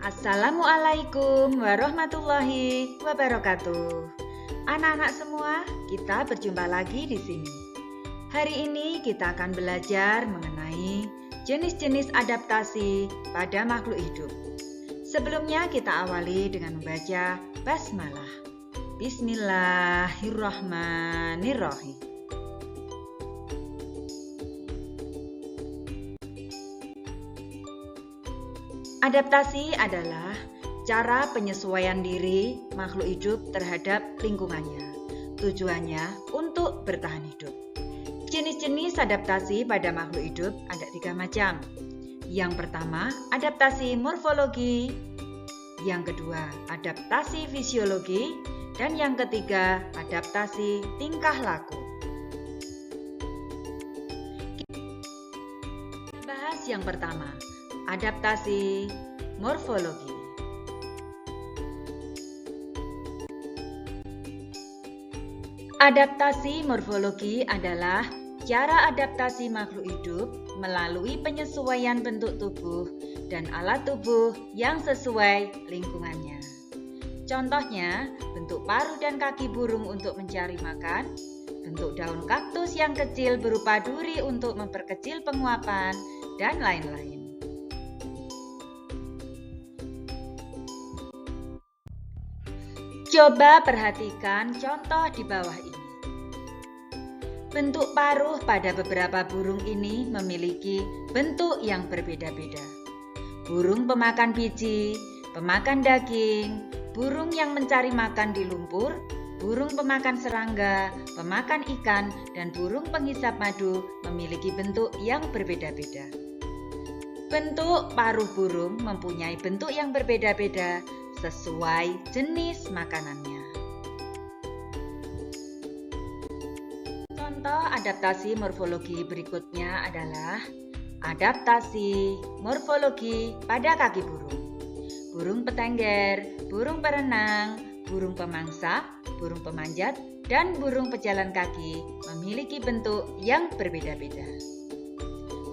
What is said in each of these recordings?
Assalamualaikum warahmatullahi wabarakatuh. Anak-anak semua, kita berjumpa lagi di sini. Hari ini kita akan belajar mengenai jenis-jenis adaptasi pada makhluk hidup. Sebelumnya kita awali dengan membaca basmalah. Bismillahirrahmanirrahim. Adaptasi adalah cara penyesuaian diri makhluk hidup terhadap lingkungannya. Tujuannya untuk bertahan hidup. Jenis-jenis adaptasi pada makhluk hidup ada 3 macam. Yang pertama, adaptasi morfologi. Yang kedua, adaptasi fisiologi. Dan yang ketiga, adaptasi tingkah laku. Kita bahas yang pertama. Adaptasi morfologi. Adaptasi morfologi adalah cara adaptasi makhluk hidup melalui penyesuaian bentuk tubuh dan alat tubuh yang sesuai lingkungannya. Contohnya, bentuk paruh dan kaki burung untuk mencari makan, bentuk daun kaktus yang kecil berupa duri untuk memperkecil penguapan, dan lain-lain. Coba perhatikan contoh di bawah ini. Bentuk paruh pada beberapa burung ini memiliki bentuk yang berbeda-beda. Burung pemakan biji, pemakan daging, burung yang mencari makan di lumpur, burung pemakan serangga, pemakan ikan, dan burung penghisap madu memiliki bentuk yang berbeda-beda. Bentuk paruh burung mempunyai bentuk yang berbeda-beda sesuai jenis makanannya. Contoh adaptasi morfologi berikutnya adalah adaptasi morfologi pada kaki burung. Burung petengger, burung perenang, burung pemangsa, burung pemanjat, dan burung pejalan kaki memiliki bentuk yang berbeda-beda.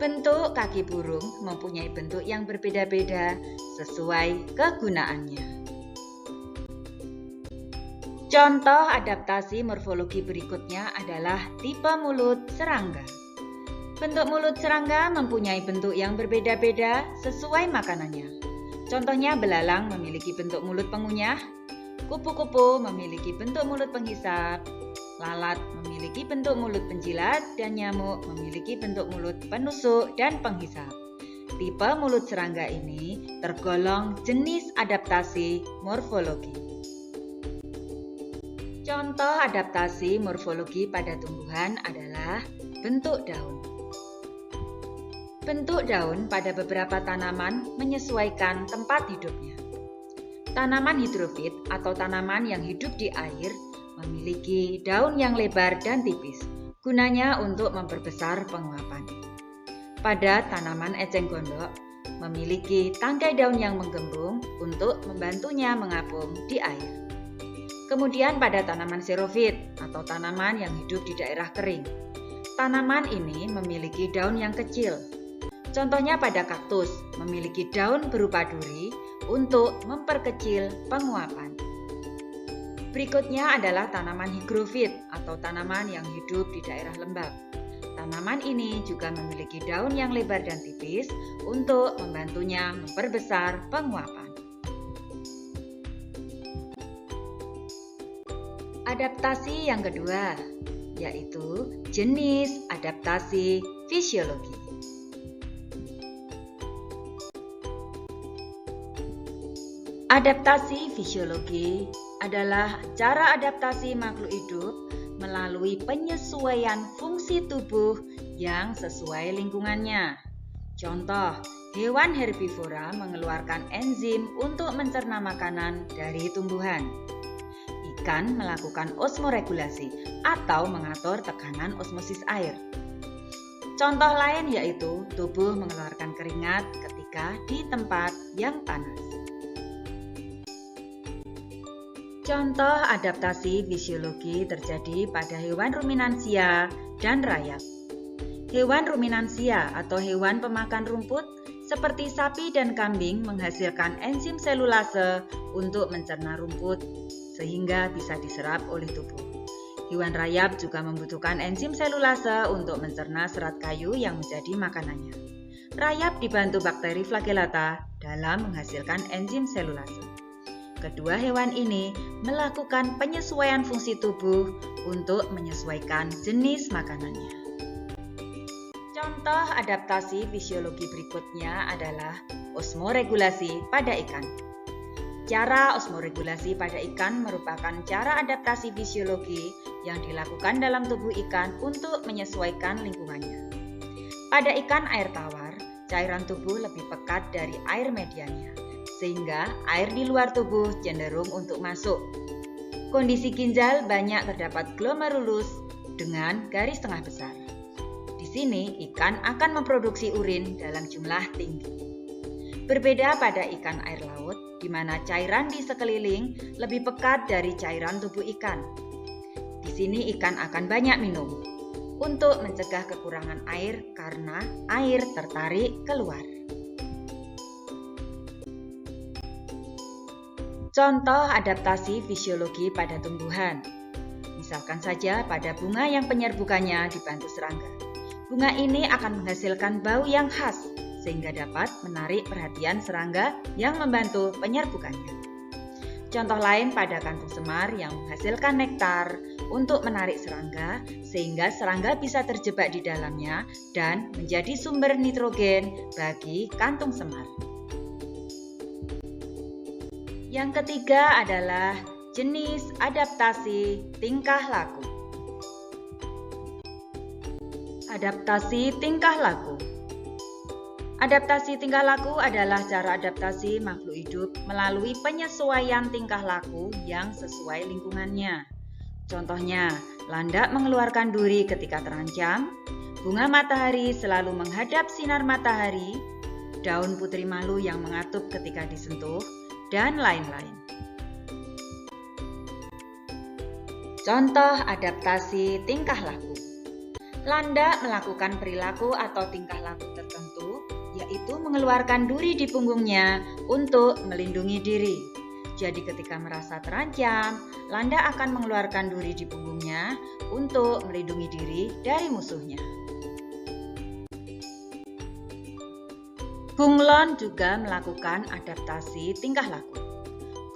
Bentuk kaki burung mempunyai bentuk yang berbeda-beda sesuai kegunaannya. Contoh adaptasi morfologi berikutnya adalah tipe mulut serangga. Bentuk mulut serangga mempunyai bentuk yang berbeda-beda sesuai makanannya. Contohnya belalang memiliki bentuk mulut pengunyah, kupu-kupu memiliki bentuk mulut penghisap, lalat memiliki bentuk mulut penjilat, dan nyamuk memiliki bentuk mulut penusuk dan penghisap. Tipe mulut serangga ini tergolong jenis adaptasi morfologi. Contoh adaptasi morfologi pada tumbuhan adalah bentuk daun. Bentuk daun pada beberapa tanaman menyesuaikan tempat hidupnya. Tanaman hidrofit atau tanaman yang hidup di air memiliki daun yang lebar dan tipis, gunanya untuk memperbesar penguapan. Pada tanaman eceng gondok, memiliki tangkai daun yang menggembung untuk membantunya mengapung di air. Kemudian pada tanaman xerofit atau tanaman yang hidup di daerah kering. Tanaman ini memiliki daun yang kecil. Contohnya pada kaktus, memiliki daun berupa duri untuk memperkecil penguapan. Berikutnya adalah tanaman higrofit atau tanaman yang hidup di daerah lembab. Tanaman ini juga memiliki daun yang lebar dan tipis untuk membantunya memperbesar penguapan. Adaptasi yang kedua, yaitu jenis adaptasi fisiologi. Adaptasi fisiologi adalah cara adaptasi makhluk hidup melalui penyesuaian fungsi tubuh yang sesuai lingkungannya. Contoh, hewan herbivora mengeluarkan enzim untuk mencerna makanan dari tumbuhan. Ikan melakukan osmoregulasi atau mengatur tekanan osmosis air. Contoh lain yaitu tubuh mengeluarkan keringat ketika di tempat yang panas. Contoh adaptasi fisiologi terjadi pada hewan ruminansia dan rayap. Hewan ruminansia atau hewan pemakan rumput seperti sapi dan kambing menghasilkan enzim selulase untuk mencerna rumput sehingga bisa diserap oleh tubuh. Hewan rayap juga membutuhkan enzim selulase untuk mencerna serat kayu yang menjadi makanannya. Rayap dibantu bakteri flagellata dalam menghasilkan enzim selulase. Kedua hewan ini melakukan penyesuaian fungsi tubuh untuk menyesuaikan jenis makanannya. Contoh adaptasi fisiologi berikutnya adalah osmoregulasi pada ikan. Cara osmoregulasi pada ikan merupakan cara adaptasi fisiologi yang dilakukan dalam tubuh ikan untuk menyesuaikan lingkungannya. Pada ikan air tawar, cairan tubuh lebih pekat dari air mediannya, sehingga air di luar tubuh cenderung untuk masuk. Kondisi ginjal banyak terdapat glomerulus dengan garis tengah besar. Di sini ikan akan memproduksi urin dalam jumlah tinggi. Berbeda pada ikan air laut, di mana cairan di sekeliling lebih pekat dari cairan tubuh ikan. Di sini ikan akan banyak minum untuk mencegah kekurangan air karena air tertarik keluar. Contoh adaptasi fisiologi pada tumbuhan. Misalkan saja pada bunga yang penyerbukannya dibantu serangga. Bunga ini akan menghasilkan bau yang khas sehingga dapat menarik perhatian serangga yang membantu penyerbukannya. Contoh lain pada kantung semar yang menghasilkan nektar untuk menarik serangga sehingga serangga bisa terjebak di dalamnya dan menjadi sumber nitrogen bagi kantung semar. Yang ketiga adalah jenis adaptasi tingkah laku. Adaptasi tingkah laku. Adaptasi tingkah laku adalah cara adaptasi makhluk hidup melalui penyesuaian tingkah laku yang sesuai lingkungannya. Contohnya, landak mengeluarkan duri ketika terancam, bunga matahari selalu menghadap sinar matahari, daun putri malu yang mengatup ketika disentuh, dan lain-lain. Contoh adaptasi tingkah laku. Landak melakukan perilaku atau tingkah laku tertentu, yaitu mengeluarkan duri di punggungnya untuk melindungi diri. Jadi ketika merasa terancam, landak akan mengeluarkan duri di punggungnya untuk melindungi diri dari musuhnya. Bunglon juga melakukan adaptasi tingkah laku.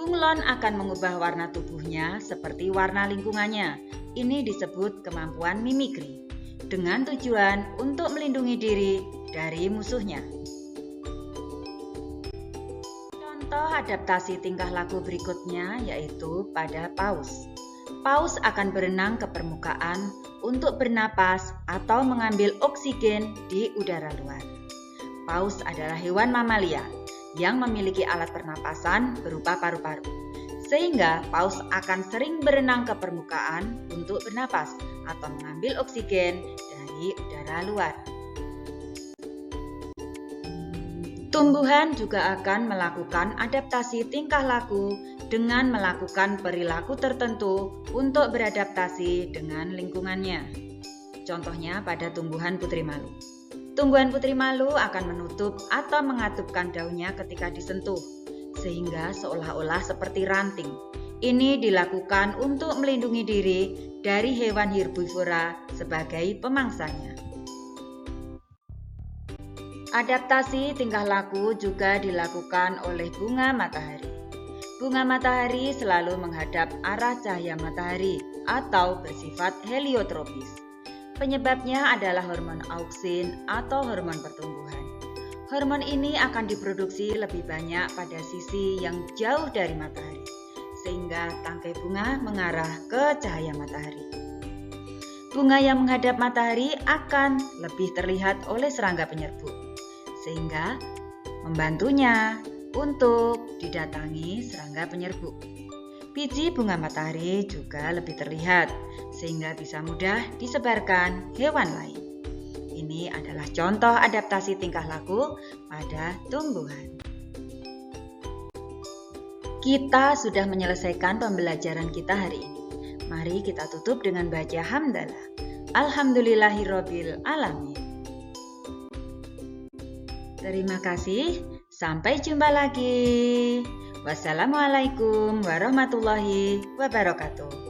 Bunglon akan mengubah warna tubuhnya seperti warna lingkungannya. Ini disebut kemampuan mimikri, dengan tujuan untuk melindungi diri dari musuhnya. Contoh adaptasi tingkah laku berikutnya yaitu pada paus. Paus akan berenang ke permukaan untuk bernapas atau mengambil oksigen di udara luar. Paus adalah hewan mamalia yang memiliki alat pernapasan berupa paru-paru. Sehingga paus akan sering berenang ke permukaan untuk bernapas atau mengambil oksigen dari udara luar. Tumbuhan juga akan melakukan adaptasi tingkah laku dengan melakukan perilaku tertentu untuk beradaptasi dengan lingkungannya. Contohnya pada tumbuhan putri malu. Tumbuhan putri malu akan menutup atau mengatupkan daunnya ketika disentuh, sehingga seolah-olah seperti ranting. Ini dilakukan untuk melindungi diri dari hewan herbivora sebagai pemangsanya. Adaptasi tingkah laku juga dilakukan oleh bunga matahari. Bunga matahari selalu menghadap arah cahaya matahari atau bersifat heliotropis. Penyebabnya adalah hormon auksin atau hormon pertumbuhan. Hormon ini akan diproduksi lebih banyak pada sisi yang jauh dari matahari, sehingga tangkai bunga mengarah ke cahaya matahari. Bunga yang menghadap matahari akan lebih terlihat oleh serangga penyerbuk, sehingga membantunya untuk didatangi serangga penyerbuk. Biji bunga matahari juga lebih terlihat, sehingga bisa mudah disebarkan hewan lain. Ini adalah contoh adaptasi tingkah laku pada tumbuhan. Kita sudah menyelesaikan pembelajaran kita hari ini. Mari kita tutup dengan baca hamdalah. Alhamdulillahirabbil alamin. Terima kasih, sampai jumpa lagi. Wassalamualaikum warahmatullahi wabarakatuh.